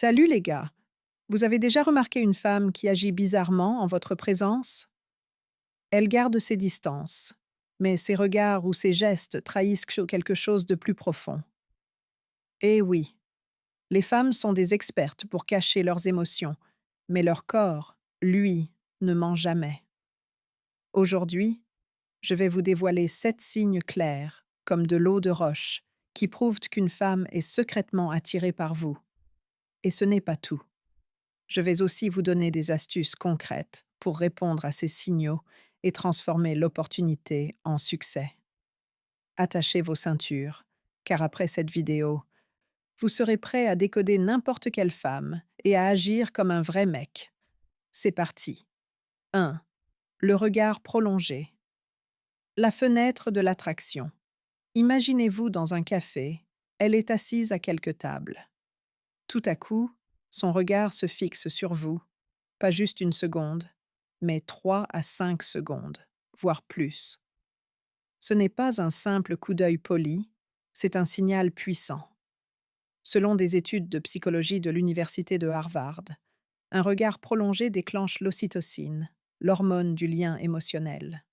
Salut les gars. Vous avez déjà remarqué une femme qui agit bizarrement en votre présence? Elle garde ses distances, mais ses regards ou ses gestes trahissent quelque chose de plus profond. Eh oui, les femmes sont des expertes pour cacher leurs émotions, mais leur corps, lui, ne ment jamais. Aujourd'hui, je vais vous dévoiler 7 signes clairs, comme de l'eau de roche, qui prouvent qu'une femme est secrètement attirée par vous. Et ce n'est pas tout. Je vais aussi vous donner des astuces concrètes pour répondre à ces signaux et transformer l'opportunité en succès. Attachez vos ceintures, car après cette vidéo, vous serez prêt à décoder n'importe quelle femme et à agir comme un vrai mec. C'est parti. 1. Le regard prolongé. La fenêtre de l'attraction. Imaginez-vous dans un café, elle est assise à quelques tables. Tout à coup, son regard se fixe sur vous. Pas juste une seconde, mais 3 à 5 secondes, voire plus. Ce n'est pas un simple coup d'œil poli, c'est un signal puissant. Selon des études de psychologie de l'Université de Harvard, un regard prolongé déclenche l'ocytocine, l'hormone du lien émotionnel.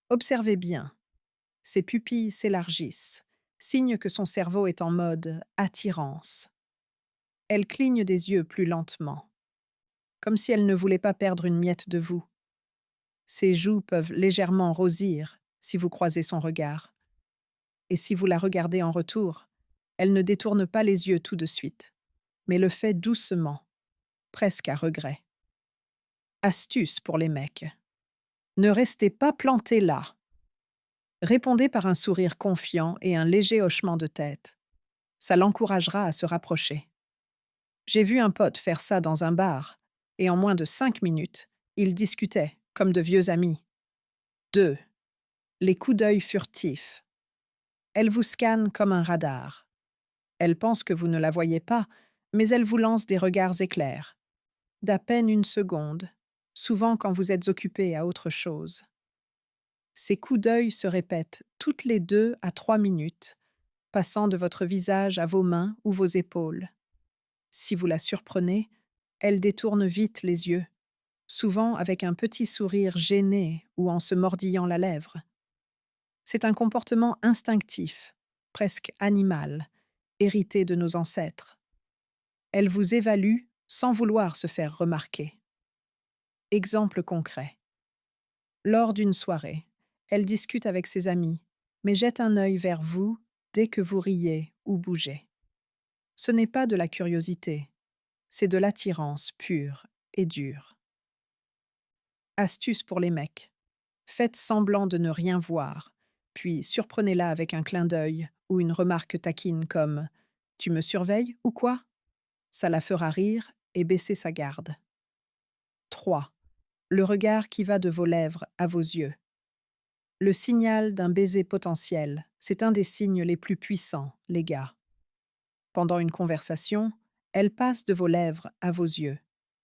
Observez bien, ses pupilles s'élargissent, signe que son cerveau est en mode attirance. Elle cligne des yeux plus lentement, comme si elle ne voulait pas perdre une miette de vous. Ses joues peuvent légèrement rosir si vous croisez son regard. Et si vous la regardez en retour, elle ne détourne pas les yeux tout de suite, mais le fait doucement, presque à regret. Astuce pour les mecs. Ne restez pas planté là. Répondez par un sourire confiant et un léger hochement de tête. Ça l'encouragera à se rapprocher. J'ai vu un pote faire ça dans un bar, et en moins de 5 minutes, ils discutaient comme de vieux amis. 2. Les coups d'œil furtifs. Elle vous scanne comme un radar. Elle pense que vous ne la voyez pas, mais elle vous lance des regards éclairs, d'à peine une seconde, souvent quand vous êtes occupé à autre chose. Ces coups d'œil se répètent toutes les 2 à 3 minutes, passant de votre visage à vos mains ou vos épaules. Si vous la surprenez, elle détourne vite les yeux, souvent avec un petit sourire gêné ou en se mordillant la lèvre. C'est un comportement instinctif, presque animal, hérité de nos ancêtres. Elle vous évalue sans vouloir se faire remarquer. Exemple concret. Lors d'une soirée, elle discute avec ses amis, mais jette un œil vers vous dès que vous riez ou bougez. Ce n'est pas de la curiosité, c'est de l'attirance pure et dure. Astuce pour les mecs. Faites semblant de ne rien voir, puis surprenez-la avec un clin d'œil ou une remarque taquine comme « Tu me surveilles ou quoi ?» Ça la fera rire et baisser sa garde. 3. Le regard qui va de vos lèvres à vos yeux. Le signal d'un baiser potentiel, c'est un des signes les plus puissants, les gars. Pendant une conversation, elle passe de vos lèvres à vos yeux,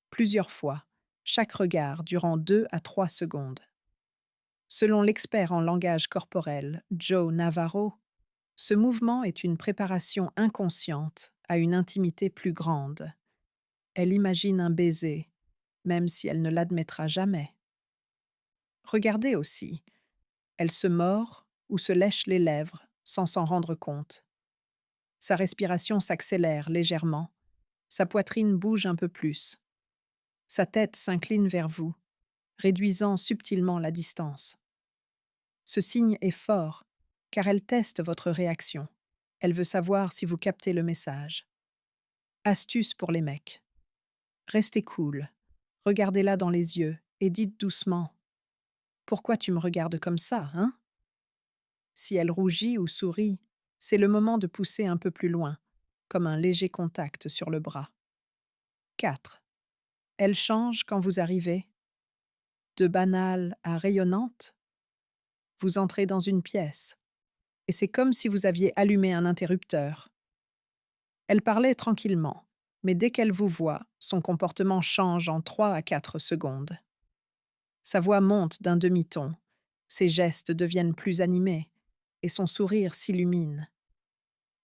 plusieurs fois, chaque regard durant 2 à 3 secondes. Selon l'expert en langage corporel Joe Navarro, ce mouvement est une préparation inconsciente à une intimité plus grande. Elle imagine un baiser, même si elle ne l'admettra jamais. Regardez aussi, elle se mord ou se lèche les lèvres sans s'en rendre compte. Sa respiration s'accélère légèrement, sa poitrine bouge un peu plus, sa tête s'incline vers vous, réduisant subtilement la distance. Ce signe est fort, car elle teste votre réaction. Elle veut savoir si vous captez le message. Astuce pour les mecs. Restez cool, regardez-la dans les yeux et dites doucement « Pourquoi tu me regardes comme ça, hein ?» Si elle rougit ou sourit, c'est le moment de pousser un peu plus loin, comme un léger contact sur le bras. 4. Elle change quand vous arrivez. De banale à rayonnante, vous entrez dans une pièce, et c'est comme si vous aviez allumé un interrupteur. Elle parlait tranquillement, mais dès qu'elle vous voit, son comportement change en 3 à 4 secondes. Sa voix monte d'un demi-ton, ses gestes deviennent plus animés, et son sourire s'illumine.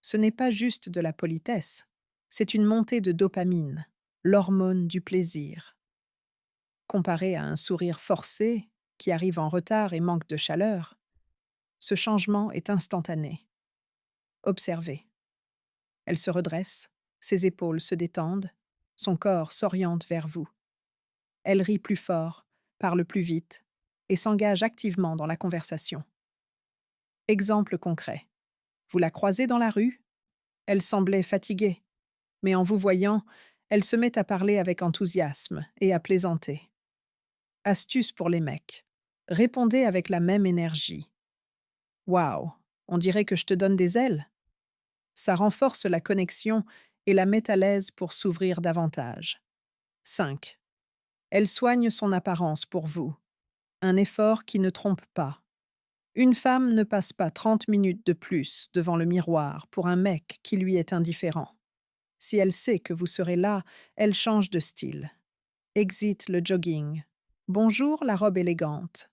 Ce n'est pas juste de la politesse, C'est une montée de dopamine, l'hormone du plaisir. Comparé à un sourire forcé, qui arrive en retard et manque de chaleur, ce changement est instantané. Observez. Elle se redresse, ses épaules se détendent, son corps s'oriente vers vous. Elle rit plus fort, parle plus vite et s'engage activement dans la conversation. Exemple concret. Vous la croisez dans la rue? Elle semblait fatiguée, mais en vous voyant, elle se met à parler avec enthousiasme et à plaisanter. Astuce pour les mecs. Répondez avec la même énergie. Waouh, on dirait que je te donne des ailes. Ça renforce la connexion et la met à l'aise pour s'ouvrir davantage. 5. Elle soigne son apparence pour vous. Un effort qui ne trompe pas. Une femme ne passe pas 30 minutes de plus devant le miroir pour un mec qui lui est indifférent. Si elle sait que vous serez là, elle change de style. Exit le jogging. Bonjour la robe élégante.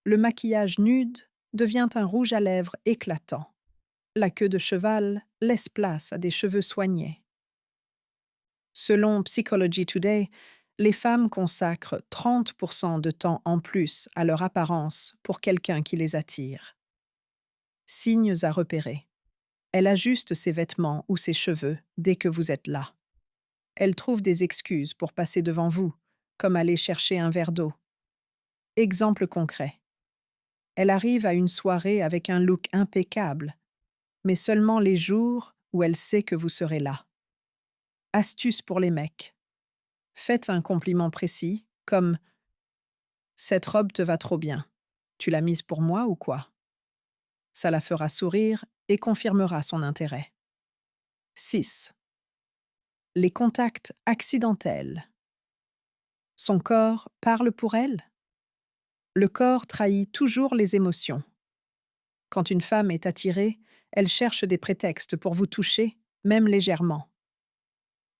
Le maquillage nude devient un rouge à lèvres éclatant. La queue de cheval laisse place à des cheveux soignés. Selon Psychology Today, les femmes consacrent 30% de temps en plus à leur apparence pour quelqu'un qui les attire. Signes à repérer. Elle ajuste ses vêtements ou ses cheveux dès que vous êtes là. Elle trouve des excuses pour passer devant vous, comme aller chercher un verre d'eau. Exemple concret. Elle arrive à une soirée avec un look impeccable, mais seulement les jours où elle sait que vous serez là. Astuce pour les mecs. Faites un compliment précis, comme «Cette robe te va trop bien. Tu l'as mise pour moi ou quoi?» Ça la fera sourire et confirmera son intérêt. 6. Les contacts accidentels. Son corps parle pour elle? Le corps trahit toujours les émotions. Quand une femme est attirée, elle cherche des prétextes pour vous toucher, même légèrement.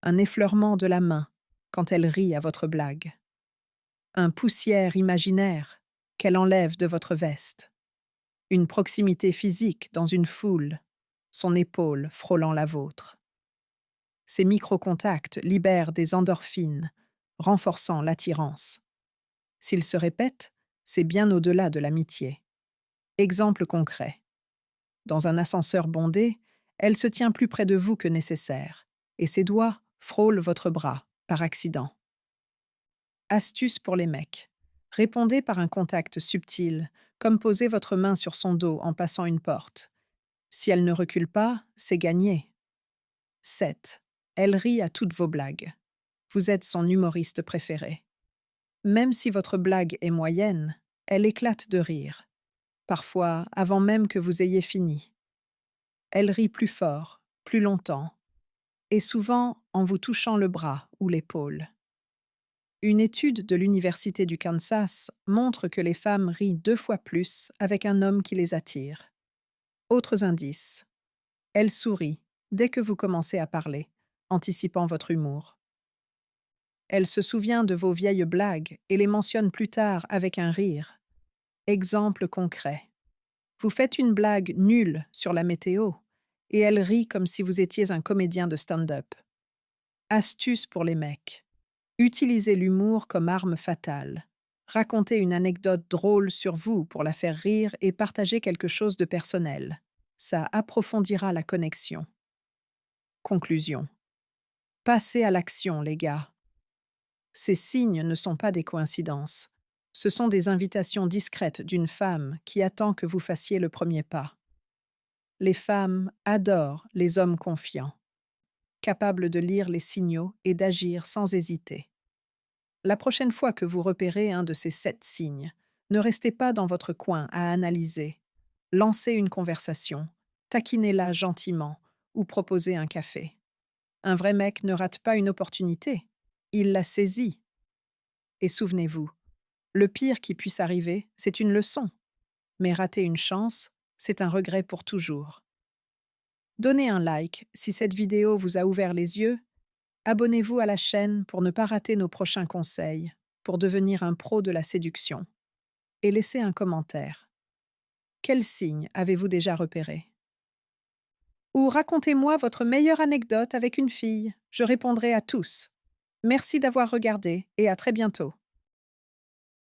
Un effleurement de la main quand elle rit à votre blague. Un poussière imaginaire qu'elle enlève de votre veste. Une proximité physique dans une foule, son épaule frôlant la vôtre. Ces micro-contacts libèrent des endorphines, renforçant l'attirance. S'ils se répètent, c'est bien au-delà de l'amitié. Exemple concret. Dans un ascenseur bondé, elle se tient plus près de vous que nécessaire, et ses doigts frôlent votre bras, par accident. Astuce pour les mecs. Répondez par un contact subtil, comme poser votre main sur son dos en passant une porte. Si elle ne recule pas, c'est gagné. 7. Elle rit à toutes vos blagues. Vous êtes son humoriste préféré. Même si votre blague est moyenne, elle éclate de rire, parfois avant même que vous ayez fini. Elle rit plus fort, plus longtemps, et souvent en vous touchant le bras ou l'épaule. Une étude de l'Université du Kansas montre que les femmes rient 2 fois plus avec un homme qui les attire. Autres indices. Elle sourit dès que vous commencez à parler, anticipant votre humour. Elle se souvient de vos vieilles blagues et les mentionne plus tard avec un rire. Exemple concret. Vous faites une blague nulle sur la météo et elle rit comme si vous étiez un comédien de stand-up. Astuce pour les mecs. Utilisez l'humour comme arme fatale. Racontez une anecdote drôle sur vous pour la faire rire et partagez quelque chose de personnel. Ça approfondira la connexion. Conclusion. Passez à l'action, les gars. Ces signes ne sont pas des coïncidences. Ce sont des invitations discrètes d'une femme qui attend que vous fassiez le premier pas. Les femmes adorent les hommes confiants, capables de lire les signaux et d'agir sans hésiter. La prochaine fois que vous repérez un de ces 7 signes, ne restez pas dans votre coin à analyser. Lancez une conversation, taquinez-la gentiment ou proposez un café. Un vrai mec ne rate pas une opportunité, il la saisit. Et souvenez-vous, le pire qui puisse arriver, c'est une leçon. Mais rater une chance, c'est un regret pour toujours. Donnez un like si cette vidéo vous a ouvert les yeux. Abonnez-vous à la chaîne pour ne pas rater nos prochains conseils, pour devenir un pro de la séduction. Et laissez un commentaire. Quels signes avez-vous déjà repérés? Ou racontez-moi votre meilleure anecdote avec une fille. Je répondrai à tous. Merci d'avoir regardé et à très bientôt.